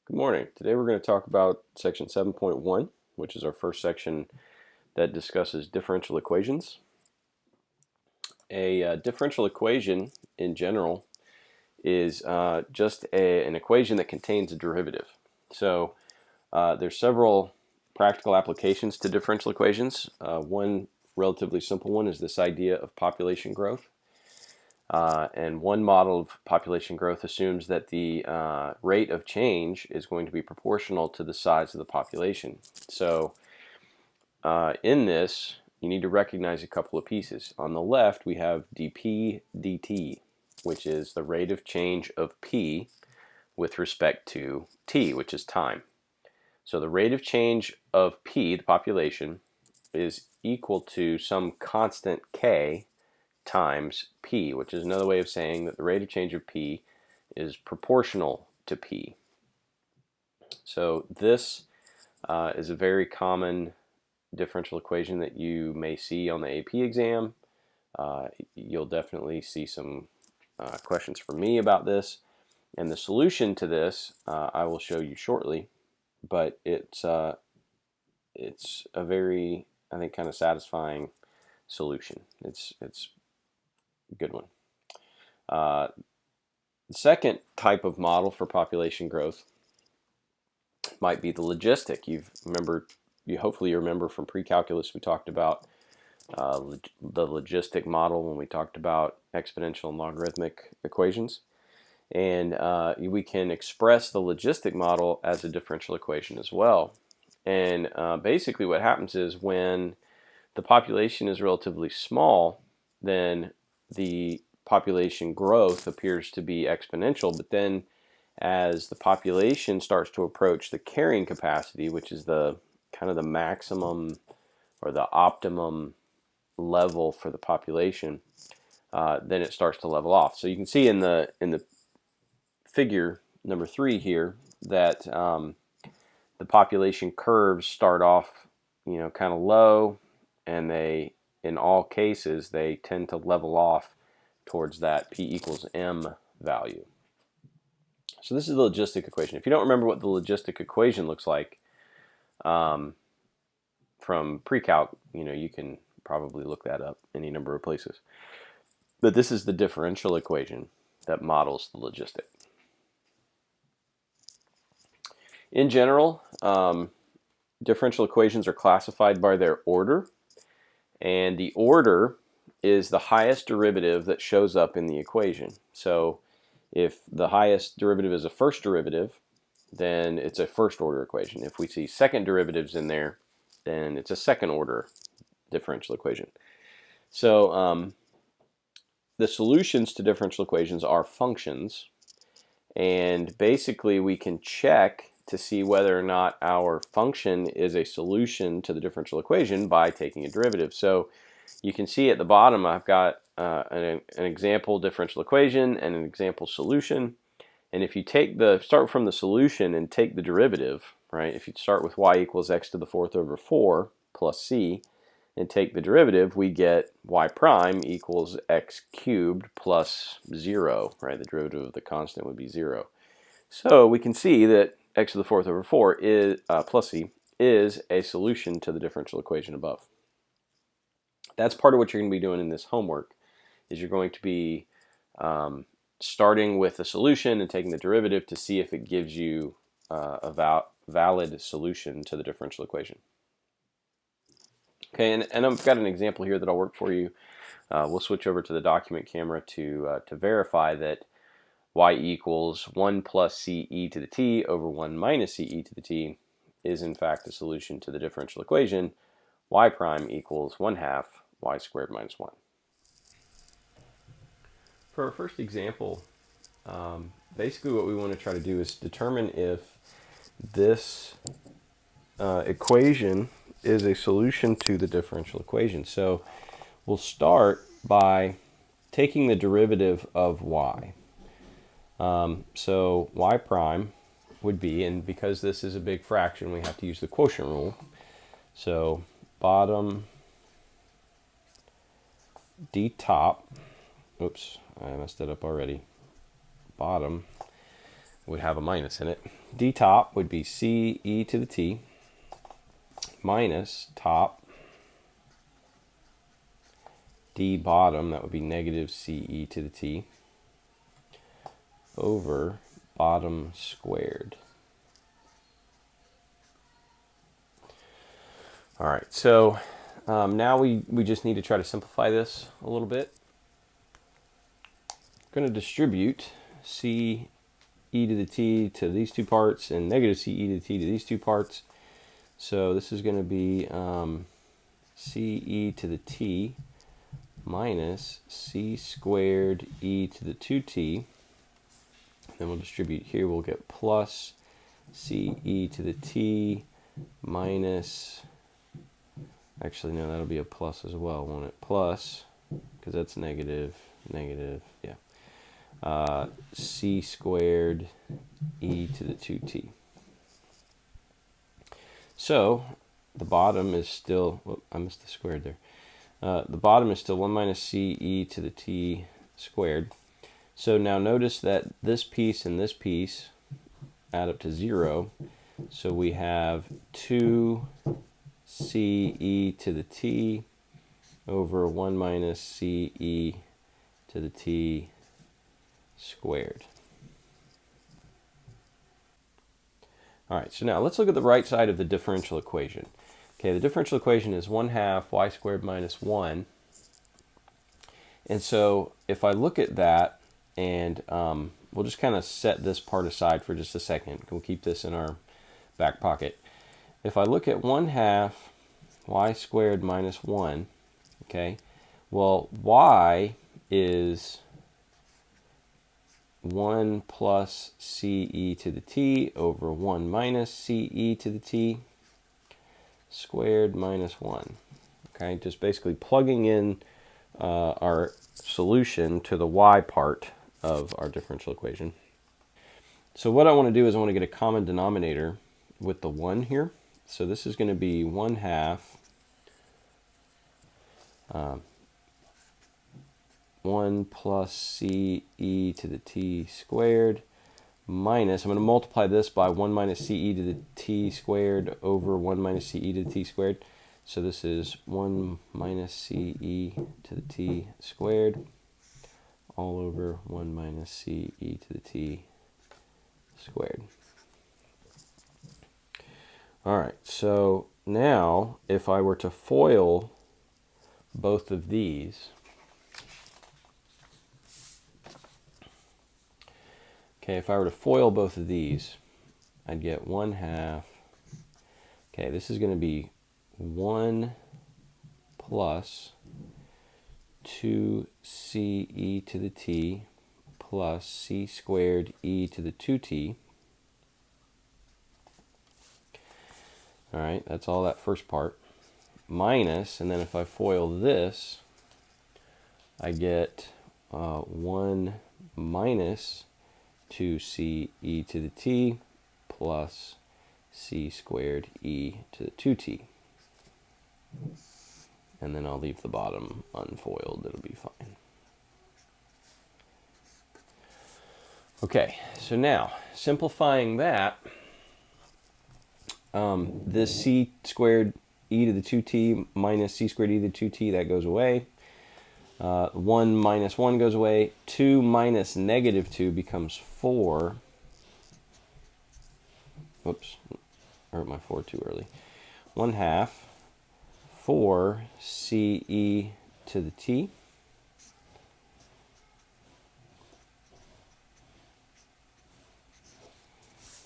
Good morning. Today we're going to talk about section 7.1, which is our first section that discusses differential equations. A differential equation in general is just an equation that contains a derivative. So there's several practical applications to differential equations. One relatively simple one is this idea of population growth. And one model of population growth assumes that the rate of change is going to be proportional to the size of the population. So in this, you need to recognize a couple of pieces. On the left, we have dp dt, which is the rate of change of p with respect to t, which is time. So the rate of change of p, the population, is equal to some constant k times p, which is another way of saying that the rate of change of p is proportional to p. So this is a very common differential equation that you may see on the AP exam. You'll definitely see some questions from me about this, and the solution to this I will show you shortly, but it's a very, I think, kind of satisfying solution. It's a good one. The second type of model for population growth might be the logistic. Hopefully you remember from pre-calculus we talked about the logistic model when we talked about exponential and logarithmic equations. And we can express the logistic model as a differential equation as well. And basically what happens is when the population is relatively small, then the population growth appears to be exponential, but then as the population starts to approach the carrying capacity, which is the kind of the maximum or the optimum level for the population, then it starts to level off. So you can see in the figure number 3 here that the population curves start off, kind of low, and they, in all cases, they tend to level off towards that p equals m value. So this is the logistic equation. If you don't remember what the logistic equation looks like from pre-calc, you can probably look that up any number of places. But this is the differential equation that models the logistic. In general, differential equations are classified by their order, and the order is the highest derivative that shows up in the equation. So if the highest derivative is a first derivative, then it's a first order equation. If we see second derivatives in there, then it's a second order differential equation. So the solutions to differential equations are functions, and basically we can check to see whether or not our function is a solution to the differential equation by taking a derivative. So you can see at the bottom I've got an example differential equation and an example solution. And if you start from the solution and take the derivative, right? If you start with y equals x to the 4th over 4 plus c and take the derivative, we get y prime equals x cubed plus 0, right? The derivative of the constant would be 0. So we can see that x to the 4th over 4 is, plus c is a solution to the differential equation above. That's part of what you're going to be doing in this homework, is you're going to be starting with a solution and taking the derivative to see if it gives you a valid solution to the differential equation. Okay, and I've got an example here that I'll work for you. We'll switch over to the document camera to verify that y equals 1 plus c e to the t over 1 minus c e to the t is in fact a solution to the differential equation y prime equals 1/2 y squared minus 1. For our first example, basically what we want to try to do is determine if this equation is a solution to the differential equation. So we'll start by taking the derivative of y. So y prime would be, and because this is a big fraction, we have to use the quotient rule. So bottom d top, oops, I messed it up already. Bottom would have a minus in it. d top would be c e to the t minus top d bottom, that would be negative c e to the t, over bottom squared. All right, so now we just need to try to simplify this a little bit. I'm going to distribute c e to the t to these two parts and negative c e to the t to these two parts. So this is going to be c e to the t minus c squared e to the 2t. Then we'll distribute here. We'll get plus c e to the t minus, actually no, that'll be a plus as well, won't it? Plus, because that's negative, yeah. C squared e to the 2t. So the bottom is still, whoop, I missed the squared there. The bottom is still 1 minus c e to the t squared. So now notice that this piece and this piece add up to 0. So we have 2 c e to the t over 1 minus c e to the t squared. All right, so now let's look at the right side of the differential equation. Okay, the differential equation is 1/2 y squared minus 1. And so if I look at that, and we'll just kind of set this part aside for just a second. We'll keep this in our back pocket. If I look at 1/2 y squared minus 1, okay, well, y is 1 plus c e to the t over 1 minus c e to the t squared minus 1. Okay, just basically plugging in our solution to the y part of our differential equation. So what I want to do is I want to get a common denominator with the 1 here. So this is going to be 1/2 1 plus c e to the t squared minus, I'm going to multiply this by 1 minus c e to the t squared over 1 minus c e to the t squared. So this is 1 minus c e to the t squared all over 1 minus c e to the t squared. All right, so now if I were to FOIL both of these, okay, if I were to FOIL both of these, I'd get 1/2. Okay, this is going to be 1 plus 2c e to the t plus c squared e to the 2t. All right, that's all that first part. Minus, and then if I FOIL this, I get 1 minus 2c e to the t plus c squared e to the 2t. And then I'll leave the bottom unfoiled. It'll be fine. Okay, so now simplifying that, this c squared e to the 2t minus c squared e to the 2t, that goes away. 1 minus 1 goes away. 2 minus negative 2 becomes 4. Whoops, I wrote my 4 too early. 1/2 4 c e to the t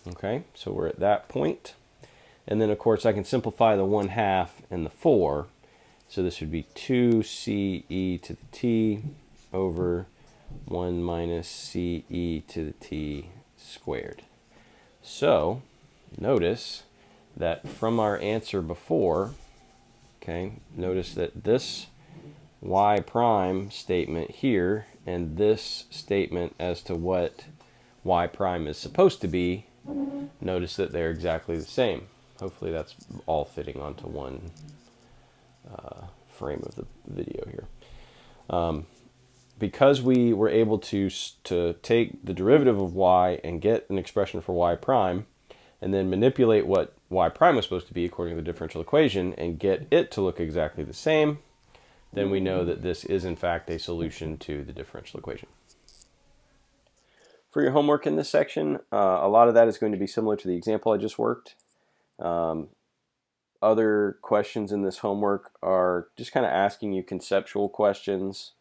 okay, so we're at that point. And then of course I can simplify the 1/2 and the 4. So this would be 2c e to the t over 1 minus c e to the t squared. So notice that from our answer before, okay, notice that this y prime statement here and this statement as to what y prime is supposed to be, notice that they're exactly the same. Hopefully that's all fitting onto one frame of the video here. Because we were able to take the derivative of y and get an expression for y prime, and then manipulate what y prime was supposed to be according to the differential equation and get it to look exactly the same, then we know that this is in fact a solution to the differential equation. For your homework in this section, a lot of that is going to be similar to the example I just worked. Other questions in this homework are just kind of asking you conceptual questions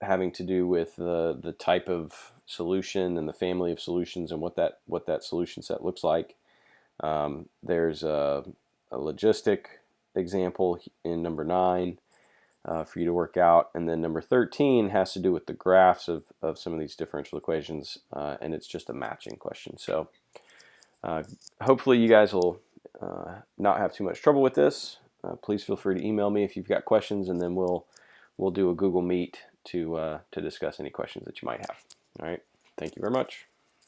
having to do with the type of solution and the family of solutions and what that solution set looks like. There's a logistic example in number 9 for you to work out, and then number 13 has to do with the graphs of some of these differential equations, and it's just a matching question. So hopefully you guys will not have too much trouble with this. Please feel free to email me if you've got questions, and then we'll do a Google Meet to discuss any questions that you might have. All right, thank you very much.